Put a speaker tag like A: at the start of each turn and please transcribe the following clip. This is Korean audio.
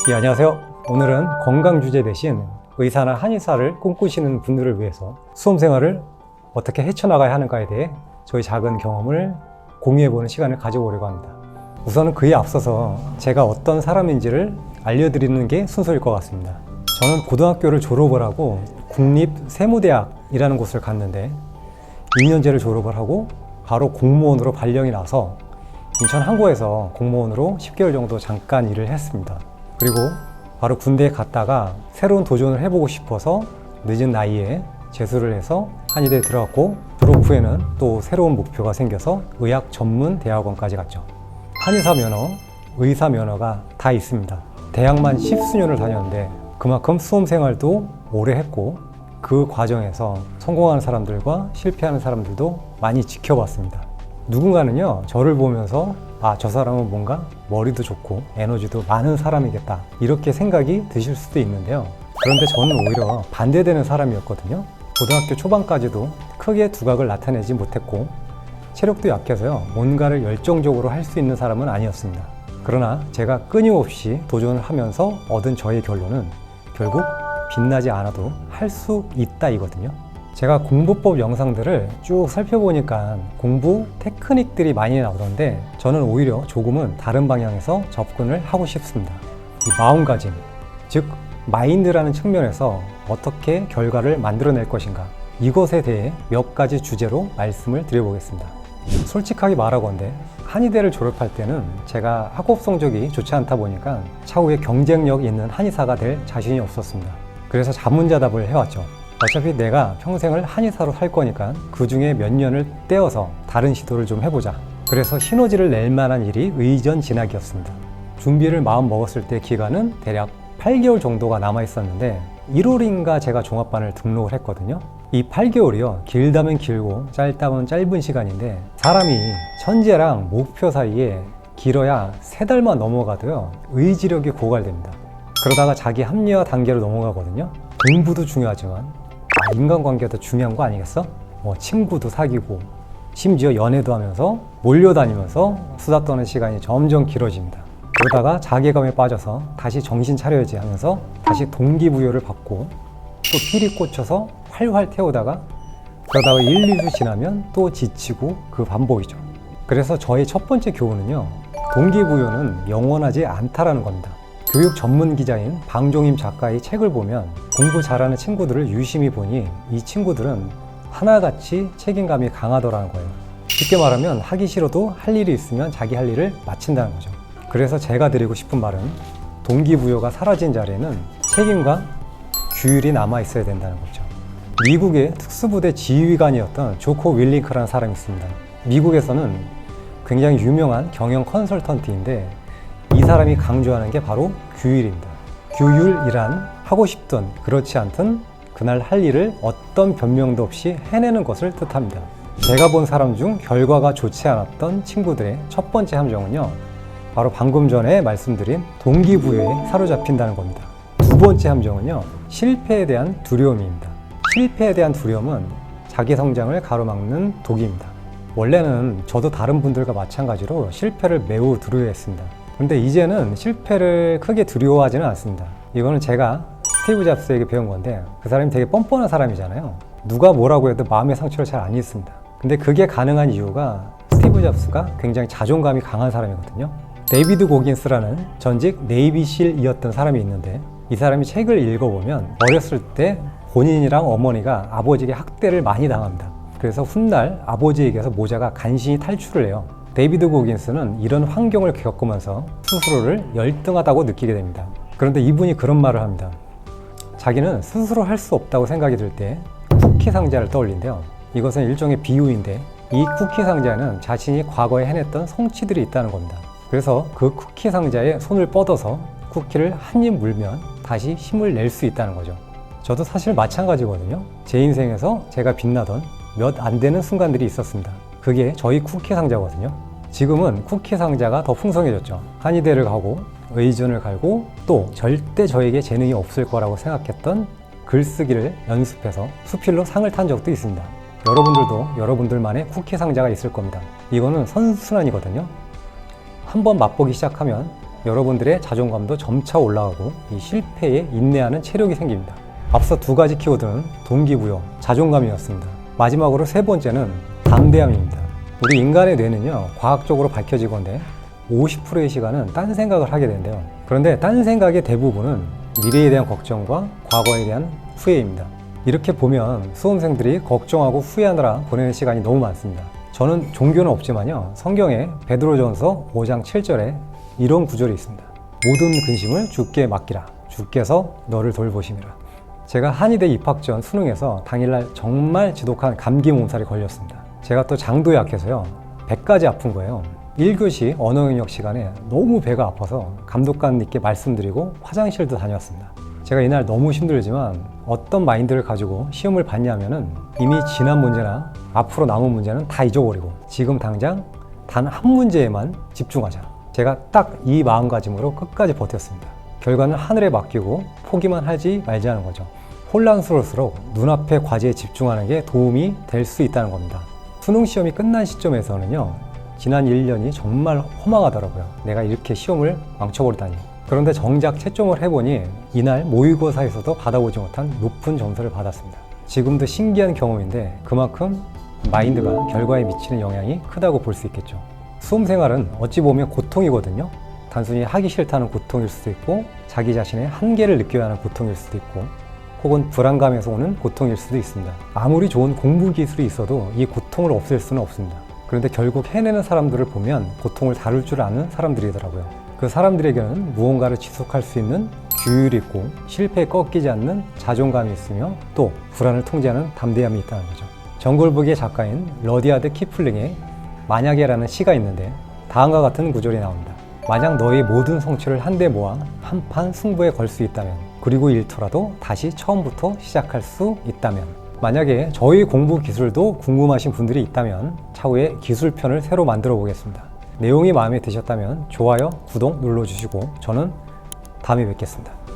A: 예, 안녕하세요. 오늘은 건강 주제 대신 의사나 한의사를 꿈꾸시는 분들을 위해서 수험 생활을 어떻게 헤쳐나가야 하는가에 대해 저희 작은 경험을 공유해보는 시간을 가져보려고 합니다. 우선은 그에 앞서서 제가 어떤 사람인지를 알려드리는 게 순서일 것 같습니다. 저는 고등학교를 졸업을 하고 국립세무대학이라는 곳을 갔는데 2년제를 졸업을 하고 바로 공무원으로 발령이 나서 인천 항구에서 공무원으로 10개월 정도 잠깐 일을 했습니다. 그리고 바로 군대에 갔다가 새로운 도전을 해보고 싶어서 늦은 나이에 재수를 해서 한의대에 들어갔고, 졸업 후에는 또 새로운 목표가 생겨서 의학 전문 대학원까지 갔죠. 한의사 면허, 의사 면허가 다 있습니다. 대학만 10수년을 다녔는데 그만큼 수험 생활도 오래 했고, 그 과정에서 성공하는 사람들과 실패하는 사람들도 많이 지켜봤습니다. 누군가는요, 저를 보면서 저 사람은 뭔가 머리도 좋고 에너지도 많은 사람이겠다, 이렇게 생각이 드실 수도 있는데요. 그런데 저는 오히려 반대되는 사람이었거든요. 고등학교 초반까지도 크게 두각을 나타내지 못했고 체력도 약해서요, 뭔가를 열정적으로 할 수 있는 사람은 아니었습니다. 그러나 제가 끊임없이 도전을 하면서 얻은 저의 결론은 결국 빛나지 않아도 할 수 있다 이거든요. 제가 공부법 영상들을 쭉 살펴보니까 공부 테크닉들이 많이 나오던데 저는 오히려 조금은 다른 방향에서 접근을 하고 싶습니다. 이 마음가짐, 즉 마인드라는 측면에서 어떻게 결과를 만들어낼 것인가, 이것에 대해 몇 가지 주제로 말씀을 드려보겠습니다. 솔직하게 말하건대 한의대를 졸업할 때는 제가 학업 성적이 좋지 않다 보니까 차후에 경쟁력 있는 한의사가 될 자신이 없었습니다. 그래서 자문자답을 해왔죠. 어차피 내가 평생을 한의사로 살 거니까 그 중에 몇 년을 떼어서 다른 시도를 좀 해보자. 그래서 시너지를 낼 만한 일이 의전 진학이었습니다. 준비를 마음 먹었을 때 기간은 대략 8개월 정도가 남아 있었는데 1월인가 제가 종합반을 등록을 했거든요. 이 8개월이요, 길다면 길고 짧다면 짧은 시간인데 사람이 천재랑 목표 사이에 길어야 3달만 넘어가도요, 의지력이 고갈됩니다. 그러다가 자기 합리화 단계로 넘어가거든요. 공부도 중요하지만 인간관계도 중요한 거 아니겠어? 친구도 사귀고 심지어 연애도 하면서 몰려다니면서 수다 떠는 시간이 점점 길어집니다. 그러다가 자괴감에 빠져서 다시 정신 차려야지 하면서 다시 동기부여를 받고 또 필이 꽂혀서 활활 태우다가 그러다가 1, 2주 지나면 또 지치고 그 반복이죠. 그래서 저의 첫 번째 교훈은요, 동기부여는 영원하지 않다라는 겁니다. 교육 전문 기자인 방종임 작가의 책을 보면 공부 잘하는 친구들을 유심히 보니 이 친구들은 하나같이 책임감이 강하더라는 거예요. 쉽게 말하면 하기 싫어도 할 일이 있으면 자기 할 일을 마친다는 거죠. 그래서 제가 드리고 싶은 말은 동기부여가 사라진 자리에는 책임과 규율이 남아 있어야 된다는 거죠. 미국의 특수부대 지휘관이었던 조코 윌링크라는 사람이 있습니다. 미국에서는 굉장히 유명한 경영 컨설턴트인데 이 사람이 강조하는 게 바로 규율입니다. 규율이란 하고 싶든 그렇지 않든 그날 할 일을 어떤 변명도 없이 해내는 것을 뜻합니다. 제가 본 사람 중 결과가 좋지 않았던 친구들의 첫 번째 함정은요, 바로 방금 전에 말씀드린 동기부여에 사로잡힌다는 겁니다. 두 번째 함정은요, 실패에 대한 두려움입니다. 실패에 대한 두려움은 자기 성장을 가로막는 독입니다. 원래는 저도 다른 분들과 마찬가지로 실패를 매우 두려워했습니다. 근데 이제는 실패를 크게 두려워하지는 않습니다. 이거는 제가 스티브 잡스에게 배운 건데, 그 사람이 되게 뻔뻔한 사람이잖아요. 누가 뭐라고 해도 마음의 상처를 잘 안 입습니다. 근데 그게 가능한 이유가 스티브 잡스가 굉장히 자존감이 강한 사람이거든요. 데이비드 고긴스라는 전직 네이비실이었던 사람이 있는데 이 사람이 책을 읽어보면 어렸을 때 본인이랑 어머니가 아버지에게 학대를 많이 당합니다. 그래서 훗날 아버지에게서 모자가 간신히 탈출을 해요. 데이비드 고긴스는 이런 환경을 겪으면서 스스로를 열등하다고 느끼게 됩니다. 그런데 이분이 그런 말을 합니다. 자기는 스스로 할 수 없다고 생각이 들 때 쿠키 상자를 떠올린대요. 이것은 일종의 비유인데 이 쿠키 상자에는 자신이 과거에 해냈던 성취들이 있다는 겁니다. 그래서 그 쿠키 상자에 손을 뻗어서 쿠키를 한 입 물면 다시 힘을 낼 수 있다는 거죠. 저도 사실 마찬가지거든요. 제 인생에서 제가 빛나던 몇 안 되는 순간들이 있었습니다. 그게 저희 쿠키 상자거든요. 지금은 쿠키 상자가 더 풍성해졌죠. 한의대를 가고 의전을 갈고 또 절대 저에게 재능이 없을 거라고 생각했던 글쓰기를 연습해서 수필로 상을 탄 적도 있습니다. 여러분들도 여러분들만의 쿠키 상자가 있을 겁니다. 이거는 선순환이거든요. 한번 맛보기 시작하면 여러분들의 자존감도 점차 올라가고 이 실패에 인내하는 체력이 생깁니다. 앞서 두 가지 키워드는 동기부여, 자존감이었습니다. 마지막으로 세 번째는 담대함입니다. 우리 인간의 뇌는요, 과학적으로 밝혀지건데 50%의 시간은 딴 생각을 하게 되는데요. 그런데 딴 생각의 대부분은 미래에 대한 걱정과 과거에 대한 후회입니다. 이렇게 보면 수험생들이 걱정하고 후회하느라 보내는 시간이 너무 많습니다. 저는 종교는 없지만요, 성경에 베드로전서 5장 7절에 이런 구절이 있습니다. 모든 근심을 주께 맡기라. 주께서 너를 돌보심이라. 제가 한의대 입학 전 수능에서 당일날 정말 지독한 감기 몸살이 걸렸습니다. 제가 또 장도 약해서요, 배까지 아픈 거예요. 1교시 언어영역 시간에 너무 배가 아파서 감독관님께 말씀드리고 화장실도 다녔습니다. 제가 이날 너무 힘들지만 어떤 마인드를 가지고 시험을 봤냐면은 이미 지난 문제나 앞으로 남은 문제는 다 잊어버리고 지금 당장 단 한 문제에만 집중하자. 제가 딱 이 마음가짐으로 끝까지 버텼습니다. 결과는 하늘에 맡기고 포기만 하지 말지 하는 거죠. 혼란스러울수록 눈앞의 과제에 집중하는 게 도움이 될 수 있다는 겁니다. 수능 시험이 끝난 시점에서는요, 지난 1년이 정말 허망하더라고요. 내가 이렇게 시험을 망쳐버리다니. 그런데 정작 채점을 해보니 이날 모의고사에서도 받아보지 못한 높은 점수를 받았습니다. 지금도 신기한 경험인데 그만큼 마인드가 결과에 미치는 영향이 크다고 볼 수 있겠죠. 수험생활은 어찌 보면 고통이거든요. 단순히 하기 싫다는 고통일 수도 있고 자기 자신의 한계를 느껴야 하는 고통일 수도 있고 혹은 불안감에서 오는 고통일 수도 있습니다. 아무리 좋은 공부 기술이 있어도 이 고통을 없앨 수는 없습니다. 그런데 결국 해내는 사람들을 보면 고통을 다룰 줄 아는 사람들이더라고요. 그 사람들에게는 무언가를 지속할 수 있는 규율이 있고 실패에 꺾이지 않는 자존감이 있으며 또 불안을 통제하는 담대함이 있다는 거죠. 정글북의 작가인 러디아드 키플링의 만약에라는 시가 있는데 다음과 같은 구절이 나옵니다. 만약 너의 모든 성취를 한데 모아 한판 승부에 걸 수 있다면, 그리고 잃더라도 다시 처음부터 시작할 수 있다면. 만약에 저희 공부 기술도 궁금하신 분들이 있다면 차후에 기술편을 새로 만들어 보겠습니다. 내용이 마음에 드셨다면 좋아요, 구독 눌러주시고 저는 다음에 뵙겠습니다.